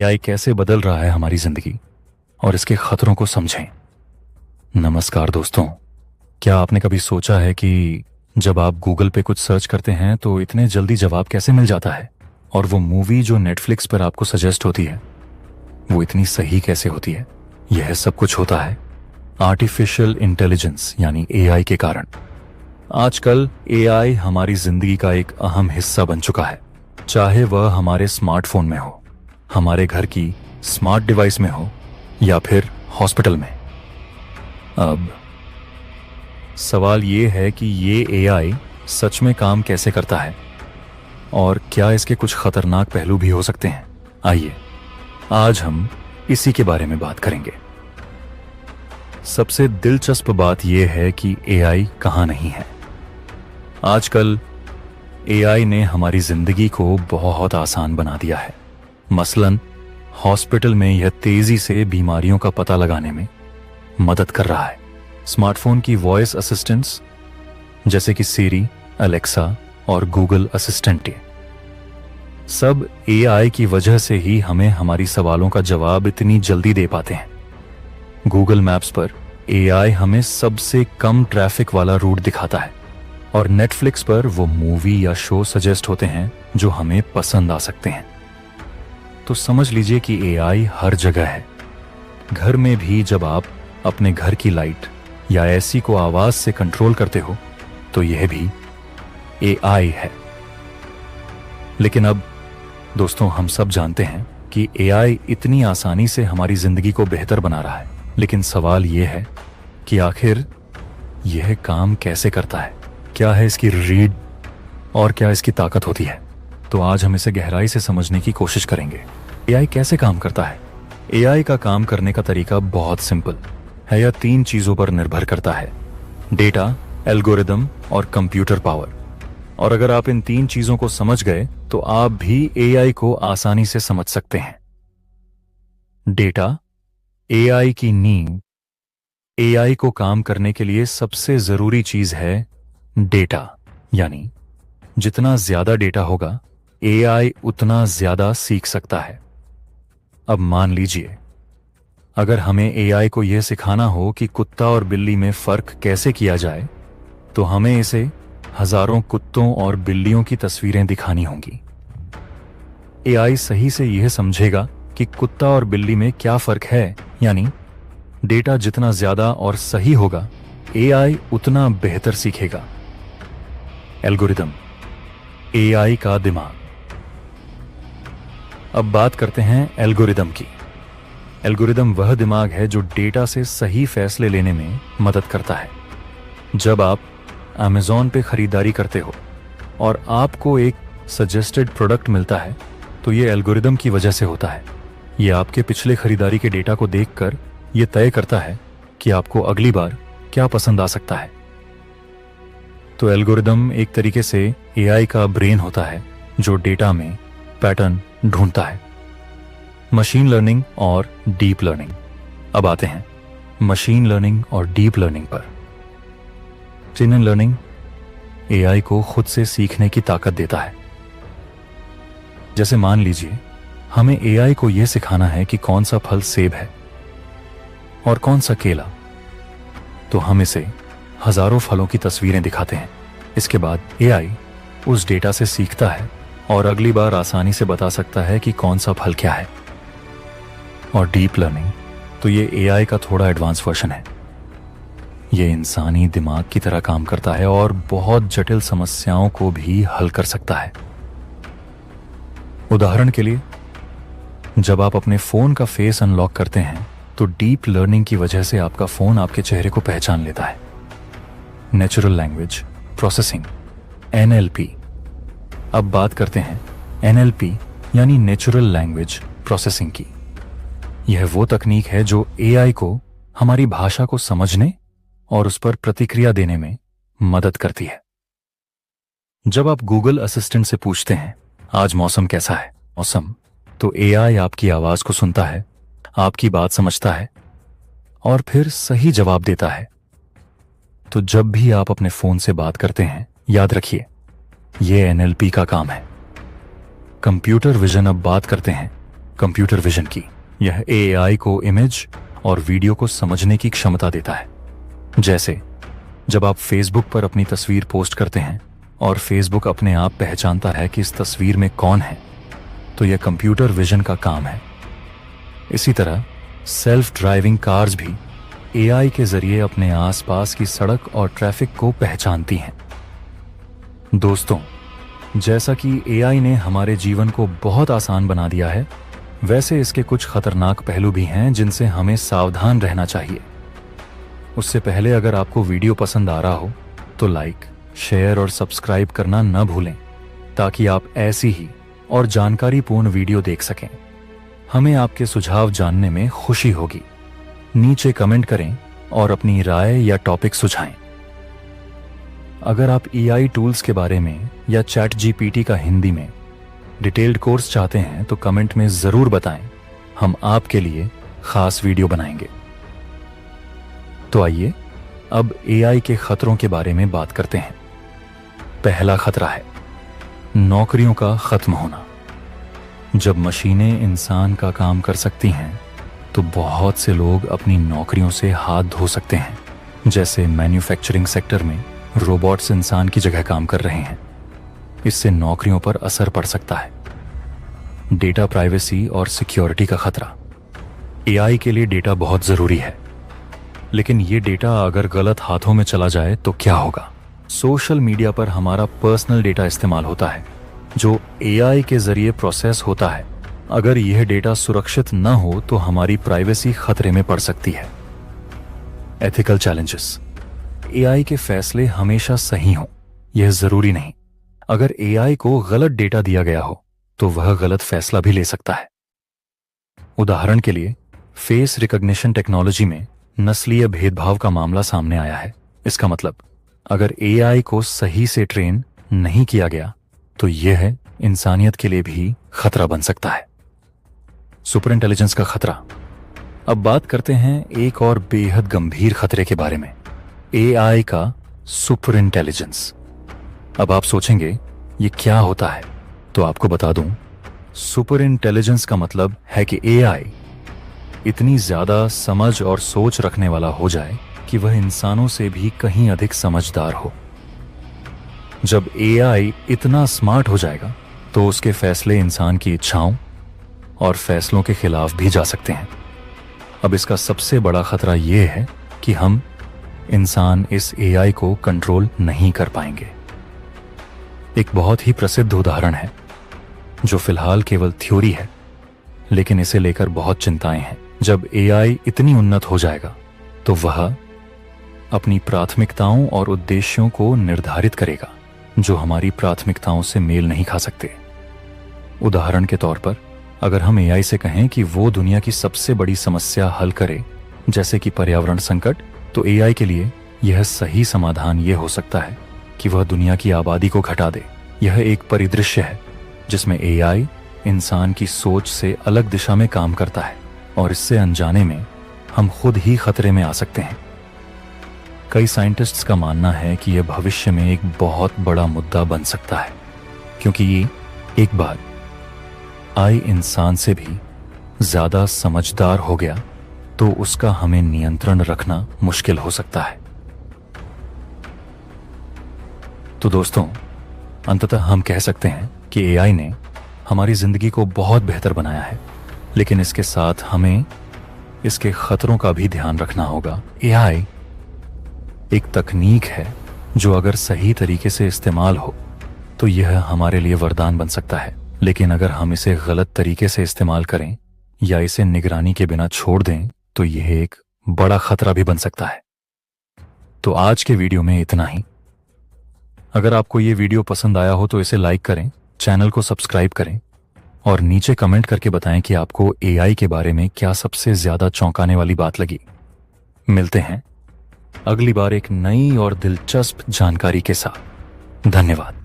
AI कैसे बदल रहा है हमारी जिंदगी और इसके खतरों को समझें। नमस्कार दोस्तों, क्या आपने कभी सोचा है कि जब आप गूगल पे कुछ सर्च करते हैं तो इतने जल्दी जवाब कैसे मिल जाता है, और वो मूवी जो नेटफ्लिक्स पर आपको सजेस्ट होती है वो इतनी सही कैसे होती है? यह सब कुछ होता है आर्टिफिशियल इंटेलिजेंस यानी एआई के कारण। आजकल एआई हमारी जिंदगी का एक अहम हिस्सा बन चुका है, चाहे वह हमारे स्मार्टफोन में हो, हमारे घर की स्मार्ट डिवाइस में हो या फिर हॉस्पिटल में। अब सवाल ये है कि ये एआई सच में काम कैसे करता है और क्या इसके कुछ खतरनाक पहलू भी हो सकते हैं। आइए आज हम इसी के बारे में बात करेंगे। सबसे दिलचस्प बात यह है कि एआई कहां नहीं है। आजकल एआई ने हमारी जिंदगी को बहुत आसान बना दिया है। मसलन हॉस्पिटल में यह तेजी से बीमारियों का पता लगाने में मदद कर रहा है। स्मार्टफोन की वॉइस असिस्टेंट्स जैसे कि सीरी, अलेक्सा और गूगल असिस्टेंट, सब एआई की वजह से ही हमें हमारी सवालों का जवाब इतनी जल्दी दे पाते हैं। गूगल मैप्स पर एआई हमें सबसे कम ट्रैफिक वाला रूट दिखाता है और नेटफ्लिक्स पर वो मूवी या शो सजेस्ट होते हैं जो हमें पसंद आ सकते हैं। तो समझ लीजिए कि एआई हर जगह है। घर में भी जब आप अपने घर की लाइट या एसी को आवाज से कंट्रोल करते हो तो यह भी एआई है। लेकिन अब दोस्तों, हम सब जानते हैं कि एआई इतनी आसानी से हमारी जिंदगी को बेहतर बना रहा है, लेकिन सवाल यह है कि आखिर यह काम कैसे करता है, क्या है इसकी रीड और क्या इसकी ताकत होती है। तो आज हम इसे गहराई से समझने की कोशिश करेंगे। एआई कैसे काम करता है? एआई का काम करने का तरीका बहुत सिंपल है। यह 3 चीजों पर निर्भर करता है: डेटा, एल्गोरिदम और कंप्यूटर पावर। और अगर आप इन 3 चीजों को समझ गए तो आप भी एआई को आसानी से समझ सकते हैं। डेटा एआई की नींव। एआई को काम करने के लिए सबसे जरूरी चीज है डेटा, यानी जितना ज्यादा डेटा होगा एआई उतना ज्यादा सीख सकता है। अब मान लीजिए अगर हमें एआई को यह सिखाना हो कि कुत्ता और बिल्ली में फर्क कैसे किया जाए, तो हमें इसे हजारों कुत्तों और बिल्लियों की तस्वीरें दिखानी होंगी। एआई सही से यह समझेगा कि कुत्ता और बिल्ली में क्या फर्क है, यानी डेटा जितना ज्यादा और सही होगा एआई उतना बेहतर सीखेगा। एल्गोरिदम एआई का दिमाग। अब बात करते हैं एल्गोरिदम की। एल्गोरिदम वह दिमाग है जो डेटा से सही फैसले लेने में मदद करता है। जब आप अमेज़न पे खरीदारी करते हो और आपको एक सजेस्टेड प्रोडक्ट मिलता है तो ये एल्गोरिदम की वजह से होता है। ये आपके पिछले खरीदारी के डेटा को देखकर यह तय करता है कि आपको अगली बार क्या पसंद आ सकता है। तो एल्गोरिदम एक तरीके से एआई का ब्रेन होता है जो डेटा में पैटर्न ढूंढता है। मशीन लर्निंग और डीप लर्निंग। अब आते हैं मशीन लर्निंग और डीप लर्निंग पर। मशीन लर्निंग एआई को खुद से सीखने की ताकत देता है। जैसे मान लीजिए हमें एआई को यह सिखाना है कि कौन सा फल सेब है और कौन सा केला, तो हम इसे हजारों फलों की तस्वीरें दिखाते हैं। इसके बाद एआई उस डेटा से सीखता है और अगली बार आसानी से बता सकता है कि कौन सा फल क्या है। और डीप लर्निंग तो ये एआई का थोड़ा एडवांस वर्जन है। ये इंसानी दिमाग की तरह काम करता है और बहुत जटिल समस्याओं को भी हल कर सकता है। उदाहरण के लिए, जब आप अपने फोन का फेस अनलॉक करते हैं तो डीप लर्निंग की वजह से आपका फोन आपके चेहरे को पहचान लेता है। Natural language processing, NLP. अब बात करते हैं एनएलपी यानी नेचुरल लैंग्वेज प्रोसेसिंग की। यह वो तकनीक है जो एआई को हमारी भाषा को समझने और उस पर प्रतिक्रिया देने में मदद करती है। जब आप गूगल असिस्टेंट से पूछते हैं आज मौसम कैसा है, तो एआई आपकी आवाज को सुनता है, आपकी बात समझता है और फिर सही जवाब देता है। तो जब भी आप अपने फोन से बात करते हैं, याद रखिए ये एनएलपी का काम है। कंप्यूटर विजन अब बात करते हैं कंप्यूटर विजन की। यह एआई को इमेज और वीडियो को समझने की क्षमता देता है। जैसे जब आप फेसबुक पर अपनी तस्वीर पोस्ट करते हैं और फेसबुक अपने आप पहचानता है कि इस तस्वीर में कौन है, तो यह कंप्यूटर विजन का काम है। इसी तरह सेल्फ ड्राइविंग कार्स भी एआई के जरिए अपने आसपास की सड़क और ट्रैफिक को पहचानती हैं। दोस्तों, जैसा कि एआई ने हमारे जीवन को बहुत आसान बना दिया है, वैसे इसके कुछ खतरनाक पहलू भी हैं जिनसे हमें सावधान रहना चाहिए। उससे पहले अगर आपको वीडियो पसंद आ रहा हो तो लाइक, शेयर और सब्सक्राइब करना न भूलें, ताकि आप ऐसी ही और जानकारीपूर्ण वीडियो देख सकें। हमें आपके सुझाव जानने में खुशी होगी। नीचे कमेंट करें और अपनी राय या टॉपिक सुझाएं। अगर आप एआई टूल्स के बारे में या चैट जीपीटी का हिंदी में डिटेल्ड कोर्स चाहते हैं तो कमेंट में जरूर बताएं। हम आपके लिए खास वीडियो बनाएंगे। तो आइए अब एआई के खतरों के बारे में बात करते हैं। पहला खतरा है नौकरियों का खत्म होना। जब मशीनें इंसान का काम कर सकती हैं तो बहुत से लोग अपनी नौकरियों से हाथ धो सकते हैं। जैसे मैन्युफैक्चरिंग सेक्टर में रोबोट्स इंसान की जगह काम कर रहे हैं। इससे नौकरियों पर असर पड़ सकता है। डेटा प्राइवेसी और सिक्योरिटी का खतरा। एआई के लिए डेटा बहुत जरूरी है, लेकिन ये डेटा अगर गलत हाथों में चला जाए तो क्या होगा? सोशल मीडिया पर हमारा पर्सनल डेटा इस्तेमाल होता है जो एआई के जरिए प्रोसेस होता है। अगर यह डेटा सुरक्षित न हो तो हमारी प्राइवेसी खतरे में पड़ सकती है। Ethical challenges. एआई के फैसले हमेशा सही हों, यह जरूरी नहीं। अगर एआई को गलत डेटा दिया गया हो तो वह गलत फैसला भी ले सकता है। उदाहरण के लिए फेस रिकॉग्निशन टेक्नोलॉजी में नस्लीय भेदभाव का मामला सामने आया है। इसका मतलब अगर एआई को सही से ट्रेन नहीं किया गया तो यह इंसानियत के लिए भी खतरा बन सकता है। सुपर इंटेलिजेंस का खतरा। अब बात करते हैं एक और बेहद गंभीर खतरे के बारे में, एआई का सुपर इंटेलिजेंस। अब आप सोचेंगे ये क्या होता है, तो आपको बता दूं, सुपर इंटेलिजेंस का मतलब है कि एआई इतनी ज्यादा समझ और सोच रखने वाला हो जाए कि वह इंसानों से भी कहीं अधिक समझदार हो। जब एआई इतना स्मार्ट हो जाएगा तो उसके फैसले इंसान की इच्छाओं और फैसलों के खिलाफ भी जा सकते हैं। अब इसका सबसे बड़ा खतरा यह है कि हम इंसान इस एआई को कंट्रोल नहीं कर पाएंगे। एक बहुत ही प्रसिद्ध उदाहरण है जो फिलहाल केवल थ्योरी है, लेकिन इसे लेकर बहुत चिंताएं हैं। जब एआई इतनी उन्नत हो जाएगा तो वह अपनी प्राथमिकताओं और उद्देश्यों को निर्धारित करेगा जो हमारी प्राथमिकताओं से मेल नहीं खा सकते। उदाहरण के तौर पर अगर हम एआई से कहें कि वो दुनिया की सबसे बड़ी समस्या हल करे, जैसे कि पर्यावरण संकट, तो एआई के लिए यह सही समाधान यह हो सकता है कि वह दुनिया की आबादी को घटा दे। यह एक परिदृश्य है जिसमें एआई इंसान की सोच से अलग दिशा में काम करता है और इससे अनजाने में हम खुद ही खतरे में आ सकते हैं। कई साइंटिस्ट्स का मानना है कि यह भविष्य में एक बहुत बड़ा मुद्दा बन सकता है, क्योंकि ये एक बार एआई इंसान से भी ज्यादा समझदार हो गया तो उसका हमें नियंत्रण रखना मुश्किल हो सकता है। तो दोस्तों, अंततः हम कह सकते हैं कि एआई ने हमारी जिंदगी को बहुत बेहतर बनाया है, लेकिन इसके साथ हमें इसके खतरों का भी ध्यान रखना होगा। एआई एक तकनीक है जो अगर सही तरीके से इस्तेमाल हो तो यह हमारे लिए वरदान बन सकता है, लेकिन अगर हम इसे गलत तरीके से इस्तेमाल करें या इसे निगरानी के बिना छोड़ दें तो यह एक बड़ा खतरा भी बन सकता है। तो आज के वीडियो में इतना ही। अगर आपको ये वीडियो पसंद आया हो तो इसे लाइक करें, चैनल को सब्सक्राइब करें और नीचे कमेंट करके बताएं कि आपको एआई के बारे में क्या सबसे ज्यादा चौंकाने वाली बात लगी। मिलते हैं अगली बार एक नई और दिलचस्प जानकारी के साथ। धन्यवाद।